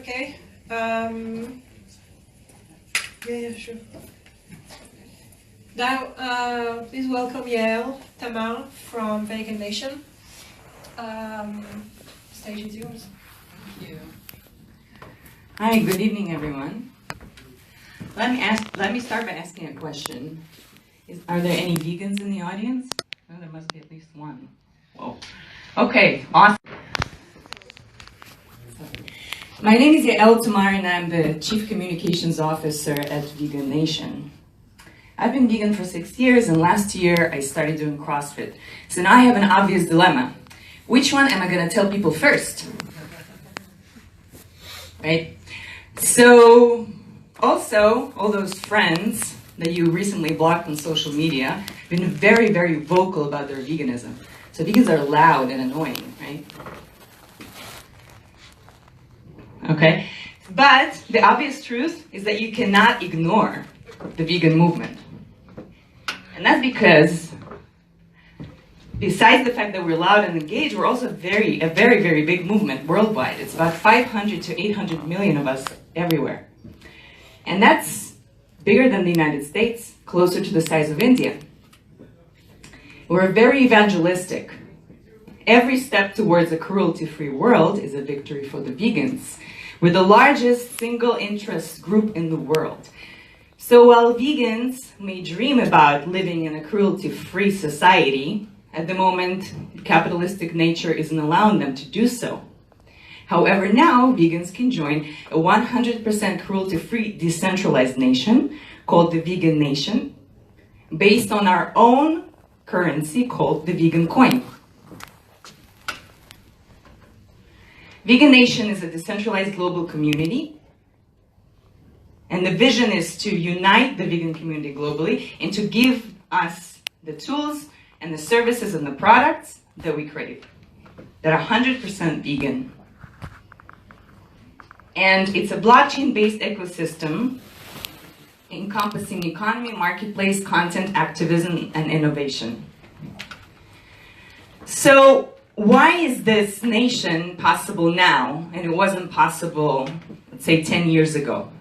Okay. Yeah, sure. Now, please welcome Yael Tamar from Vegan Nation. Stage is yours. Thank you. Hi, good evening, everyone. Let me start by asking a question. Are there any vegans in the audience? Oh, there must be at least one. Whoa. Okay, awesome. My name is Yael Tamar, and I'm the Chief Communications Officer at Vegan Nation. I've been vegan for 6 years, and last year I started doing CrossFit. So now I have an obvious dilemma. Which one am I going to tell people first? Right? So, also, all those friends that you recently blocked on social media have been very, very vocal about their veganism. So vegans are loud and annoying, right? Okay? But the obvious truth is that you cannot ignore the vegan movement. And that's because, besides the fact that we're loud and engaged, we're also a very, very big movement worldwide. It's about 500 to 800 million of us everywhere. And that's bigger than the United States, closer to the size of India. We're very evangelistic. Every step towards a cruelty-free world is a victory for the vegans. We're the largest single interest group in the world. So while vegans may dream about living in a cruelty-free society, at the moment, capitalistic nature isn't allowing them to do so. However, now vegans can join a 100% cruelty-free decentralized nation called the Vegan Nation, based on our own currency called the vegan coin. Vegan Nation is a decentralized global community, and the vision is to unite the vegan community globally and to give us the tools and the services and the products that we crave, that are 100% vegan. And it's a blockchain-based ecosystem encompassing economy, marketplace, content, activism, and innovation. So why is this nation possible now, and it wasn't possible, let's say, 10 years ago?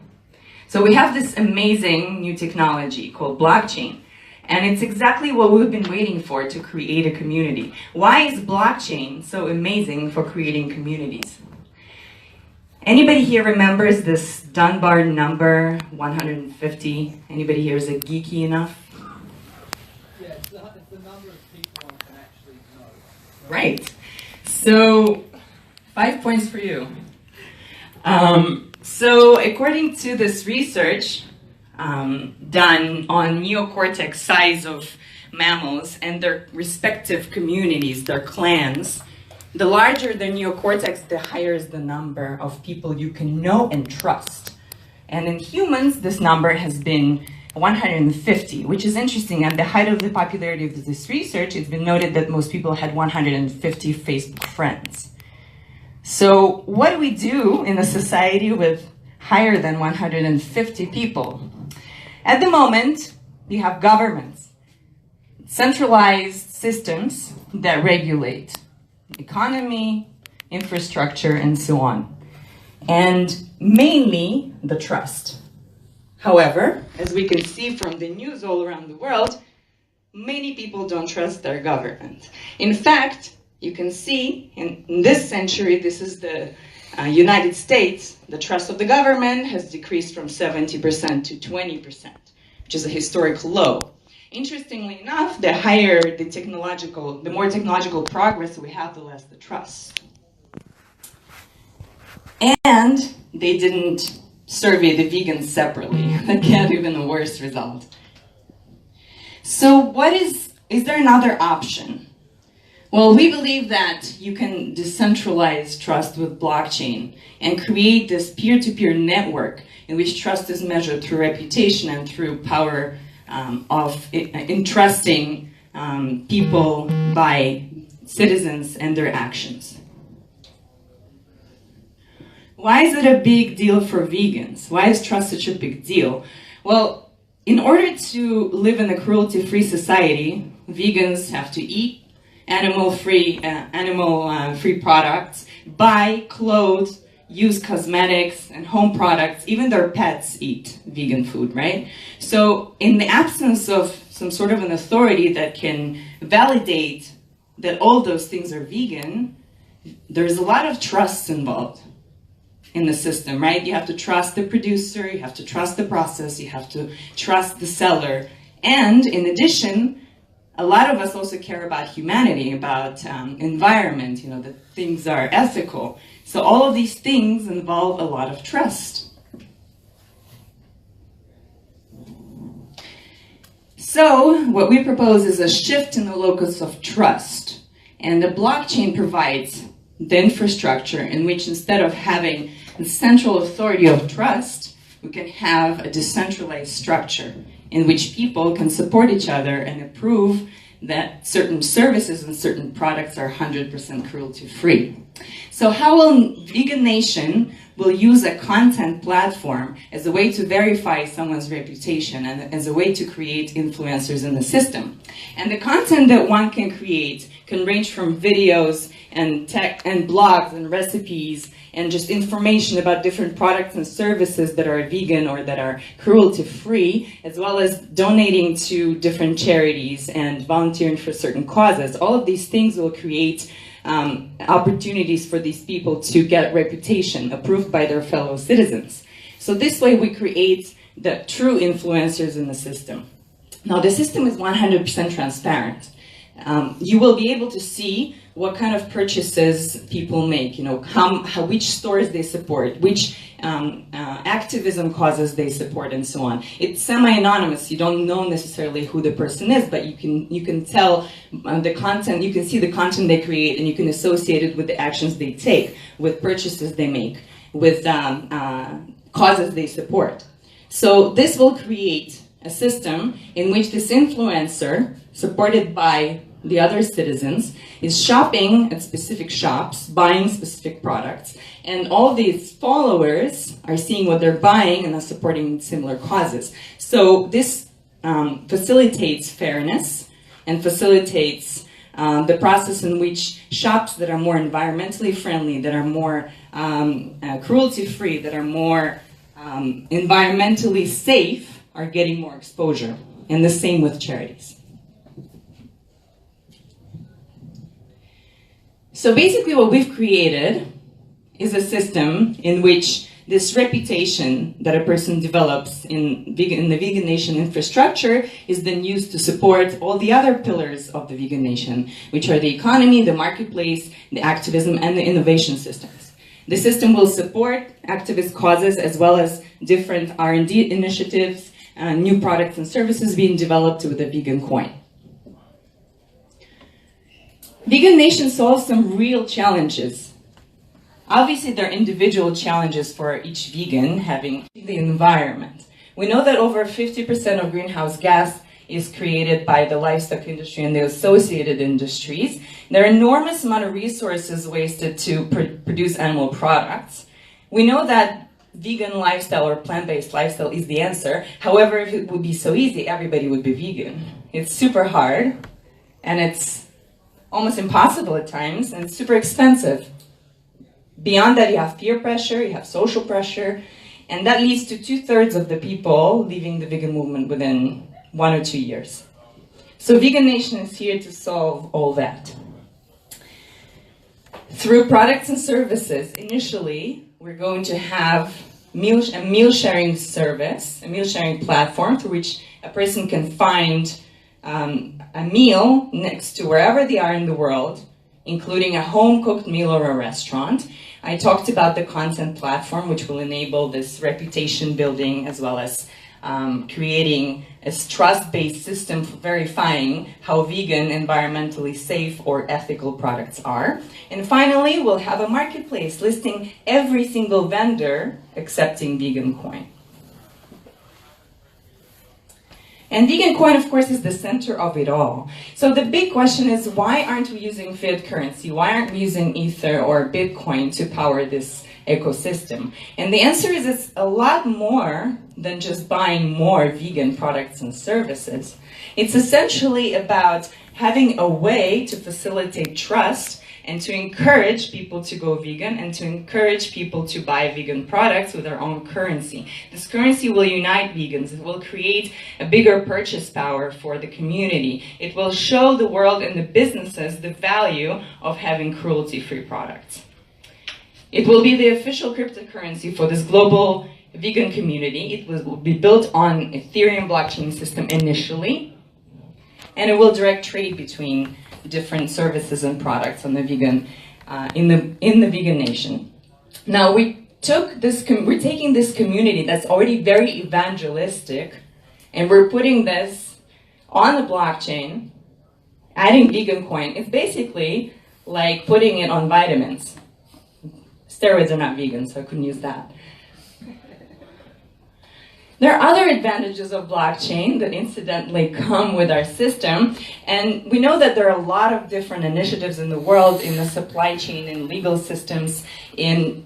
So we have this amazing new technology called blockchain, and it's exactly what we've been waiting for to create a community. Why is blockchain so amazing for creating communities? Anybody here remembers this Dunbar number, 150? Anybody here is geeky enough? Yeah, it's the number of people one can actually know. Right. So, 5 points for you. So, according to this research done on neocortex size of mammals and their respective communities, their clans, the larger the neocortex, the higher is the number of people you can know and trust. And in humans, this number has been 150, which is interesting. At the height of the popularity of this research, it's been noted that most people had 150 Facebook friends. So what do we do in a society with higher than 150 people? At the moment, you have governments, centralized systems that regulate economy, infrastructure, and so on. And mainly the trust. However, as we can see from the news all around the world, many people don't trust their government. In fact, you can see in this century, this is the United States, the trust of the government has decreased from 70% to 20%, which is a historical low. Interestingly enough, the higher the more technological progress we have, the less the trust. And they didn't survey the vegans separately. Again, even a worse result. So is there another option? Well, we believe that you can decentralize trust with blockchain and create this peer-to-peer network in which trust is measured through reputation and through power of entrusting people by citizens and their actions. Why is it a big deal for vegans? Why is trust such a big deal? Well, in order to live in a cruelty-free society, vegans have to eat animal-free products, buy, clothe, use cosmetics and home products. Even their pets eat vegan food, right? So in the absence of some sort of an authority that can validate that all those things are vegan, there's a lot of trust involved in the system, right? You have to trust the producer, you have to trust the process, you have to trust the seller. And in addition, a lot of us also care about humanity, about environment, that things are ethical. So all of these things involve a lot of trust. So what we propose is a shift in the locus of trust. And the blockchain provides the infrastructure in which, instead of having the central authority of trust, we can have a decentralized structure in which people can support each other and approve that certain services and certain products are 100% cruelty-free. So how will Vegan Nation will use a content platform as a way to verify someone's reputation and as a way to create influencers in the system. And the content that one can create can range from videos and tech and blogs and recipes and just information about different products and services that are vegan or that are cruelty-free, as well as donating to different charities and volunteering for certain causes. All of these things will create opportunities for these people to get reputation approved by their fellow citizens. So this way we create the true influencers in the system. Now the system is 100% transparent. You will be able to see what kind of purchases people make, which stores they support, which activism causes they support, and so on. It's semi-anonymous. You don't know necessarily who the person is, but you can tell the content. You can see the content they create, and you can associate it with the actions they take, with purchases they make, with causes they support. So this will create a system in which this influencer, supported by the other citizens, is shopping at specific shops, buying specific products, and all these followers are seeing what they're buying and are supporting similar causes. So this facilitates fairness and facilitates the process in which shops that are more environmentally friendly, that are more cruelty-free, that are more environmentally safe, are getting more exposure. And the same with charities. So basically what we've created is a system in which this reputation that a person develops in the Vegan Nation infrastructure is then used to support all the other pillars of the Vegan Nation, which are the economy, the marketplace, the activism, and the innovation systems. The system will support activist causes as well as different R&D initiatives, new products and services being developed with a vegan coin. Vegan Nation solves some real challenges. Obviously, there are individual challenges for each vegan, having the environment. We know that over 50% of greenhouse gas is created by the livestock industry and the associated industries. There are enormous amount of resources wasted to produce animal products. We know that vegan lifestyle or plant-based lifestyle is the answer. However, if it would be so easy, everybody would be vegan. It's super hard, and it's almost impossible at times, and it's super expensive. Beyond that, you have peer pressure, you have social pressure, and that leads to 2/3 of the people leaving the vegan movement within 1 or 2 years. So Vegan Nation is here to solve all that. Through products and services, initially, we're going to have a meal sharing service, a meal sharing platform through which a person can find a meal next to wherever they are in the world, including a home-cooked meal or a restaurant. I talked about the content platform, which will enable this reputation building as well as creating a trust-based system for verifying how vegan, environmentally safe, or ethical products are. And finally, we'll have a marketplace listing every single vendor accepting vegan coin. And vegan coin, of course, is the center of it all. So the big question is, why aren't we using fiat currency? Why aren't we using Ether or Bitcoin to power this ecosystem? And the answer is it's a lot more than just buying more vegan products and services. It's essentially about having a way to facilitate trust and to encourage people to go vegan and to encourage people to buy vegan products with their own currency. This currency will unite vegans. It will create a bigger purchase power for the community. It will show the world and the businesses the value of having cruelty-free products. It will be the official cryptocurrency for this global vegan community. It will be built on Ethereum blockchain system initially, and it will direct trade between different services and products on the vegan, in the vegan nation. Now we're taking this community that's already very evangelistic, and we're putting this on the blockchain, adding vegan coin. It's basically like putting it on vitamins. Steroids are not vegan, so I couldn't use that. There are other advantages of blockchain that incidentally come with our system, and we know that there are a lot of different initiatives in the world, in the supply chain, in legal systems, in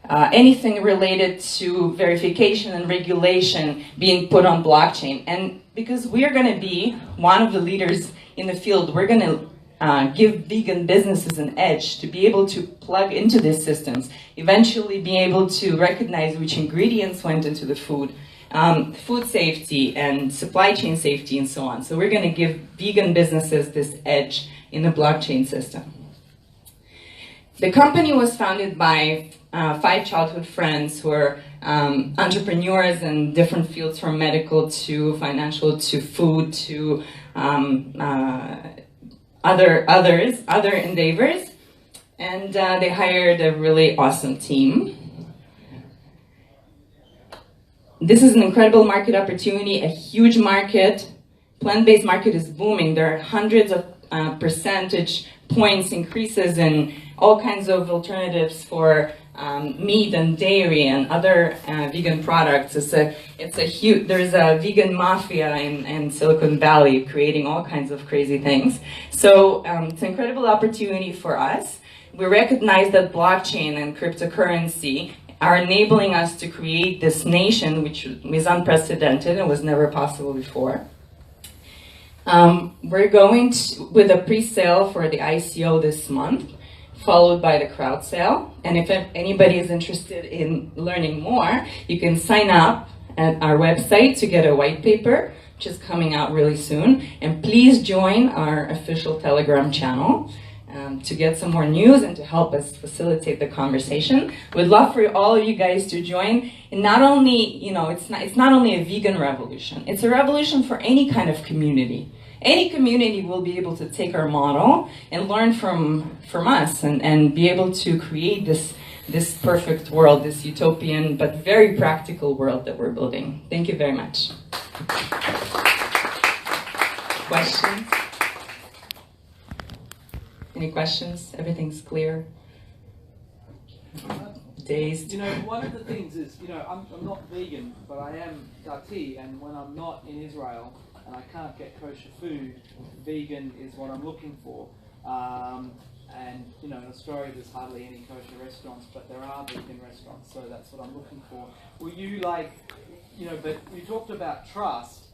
anything related to verification and regulation being put on blockchain. And because we are going to be one of the leaders in the field, we're going to give vegan businesses an edge to be able to plug into these systems, eventually be able to recognize which ingredients went into the food, food safety and supply chain safety and so on. So we're going to give vegan businesses this edge in the blockchain system. The company was founded by 5 childhood friends who are entrepreneurs in different fields, from medical to financial to food to other endeavors, and they hired a really awesome team. This is an incredible market opportunity, a huge market. Plant-based market is booming. There are hundreds of percentage points increases in all kinds of alternatives for meat and dairy and other vegan products. There's a vegan mafia in Silicon Valley creating all kinds of crazy things. So it's an incredible opportunity for us. We recognize that blockchain and cryptocurrency are enabling us to create this nation, which is unprecedented and was never possible before. We're going with a pre-sale for the ICO this month, followed by the crowd sale. And if anybody is interested in learning more, you can sign up at our website to get a white paper, which is coming out really soon. And please join our official Telegram channel to get some more news and to help us facilitate the conversation. We'd love for all of you guys to join. And not only, it's not only a vegan revolution, it's a revolution for any kind of community. Any community will be able to take our model and learn from us and be able to create this perfect world, this utopian but very practical world that we're building. Thank you very much. Questions? Any questions? Everything's clear? Dazed? One of the things is, I'm not vegan, but I am Dati, and when I'm not in Israel, and I can't get kosher food, vegan is what I'm looking for. And in Australia there's hardly any kosher restaurants, but there are vegan restaurants, so that's what I'm looking for. Will you but you talked about trust,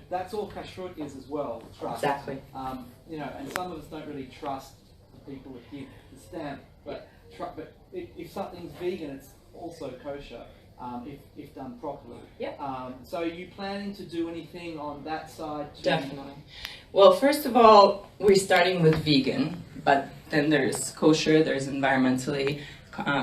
that's all kashrut is as well, trust. Exactly. And some of us don't really trust the people that give the stamp, but if something's vegan, it's also kosher. If done properly. Yep. So are you planning to do anything on that side too? Definitely. Well, first of all, we're starting with vegan, but then there's kosher, there's environmentally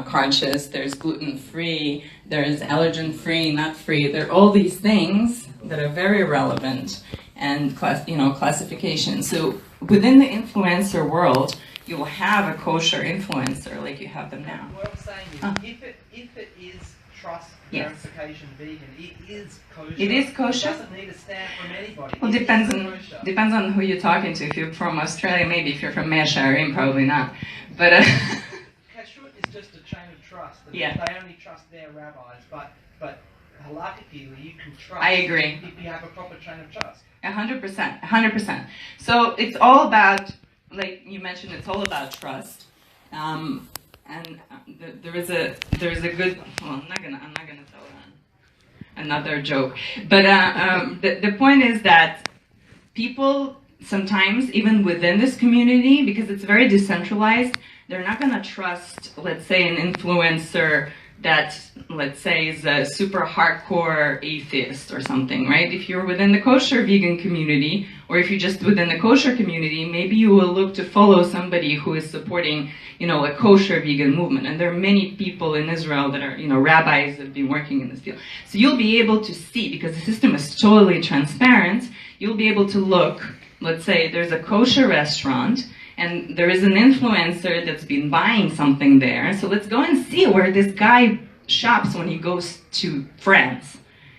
conscious, there's gluten-free, there's allergen-free, nut-free. There are all these things that are very relevant and classification. So within the influencer world, you will have a kosher influencer like you have them now. What I'm saying is, if it is trust verification vegan, it is kosher. It is kosher. It doesn't need a stamp from anybody. Well, depends on who you're talking to. If you're from Australia, maybe. If you're from Mea Shearim, probably not. But kashrut is just a chain of trust. They only trust their rabbis, but halakhically you can trust. I agree. If you have a proper chain of trust. 100%, 100%. So it's all about, like you mentioned, it's all about trust. There is a good. Well, I'm not gonna tell another joke. But the point is that people sometimes even within this community, because it's very decentralized, they're not going to trust, let's say, an influencer that, let's say, is a super hardcore atheist or something, right? If you're within the kosher vegan community, or if you're just within the kosher community, maybe you will look to follow somebody who is supporting, a kosher vegan movement. And there are many people in Israel that are, rabbis that have been working in this field. So you'll be able to see, because the system is totally transparent, you'll be able to look, let's say there's a kosher restaurant, and there is an influencer that's been buying something there. So let's go and see where this guy shops when he goes to France.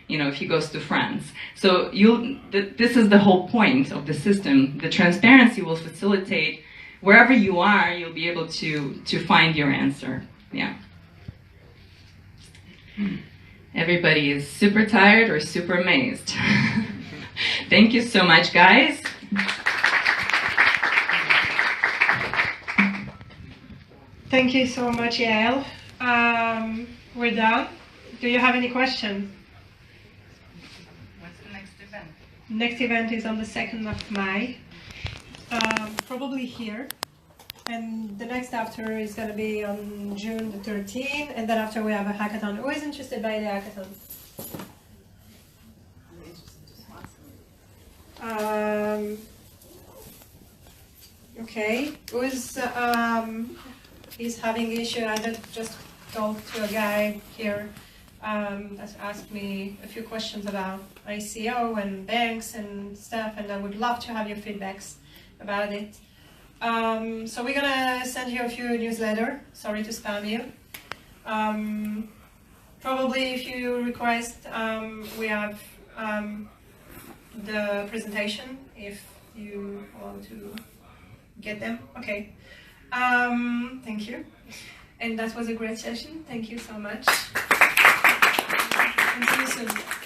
If he goes to France. So this is the whole point of the system. The transparency will facilitate wherever you are, you'll be able to find your answer. Yeah. Everybody is super tired or super amazed. Thank you so much, guys. Thank you so much, Yael. We're done. Do you have any questions? What's the next event? Next event is on the 2nd of May, probably here. And the next after is going to be on June the 13th, and then after we have a hackathon. Who is interested by the hackathon? Okay. Who is having issue? I just talked to a guy here that asked me a few questions about ICO and banks and stuff, and I would love to have your feedbacks about it. So we're gonna send you a few newsletters. Sorry to spam you. Probably if you request, we have the presentation if you want to get them. Okay. Thank you. And that was a great session. Thank you so much. And see you soon.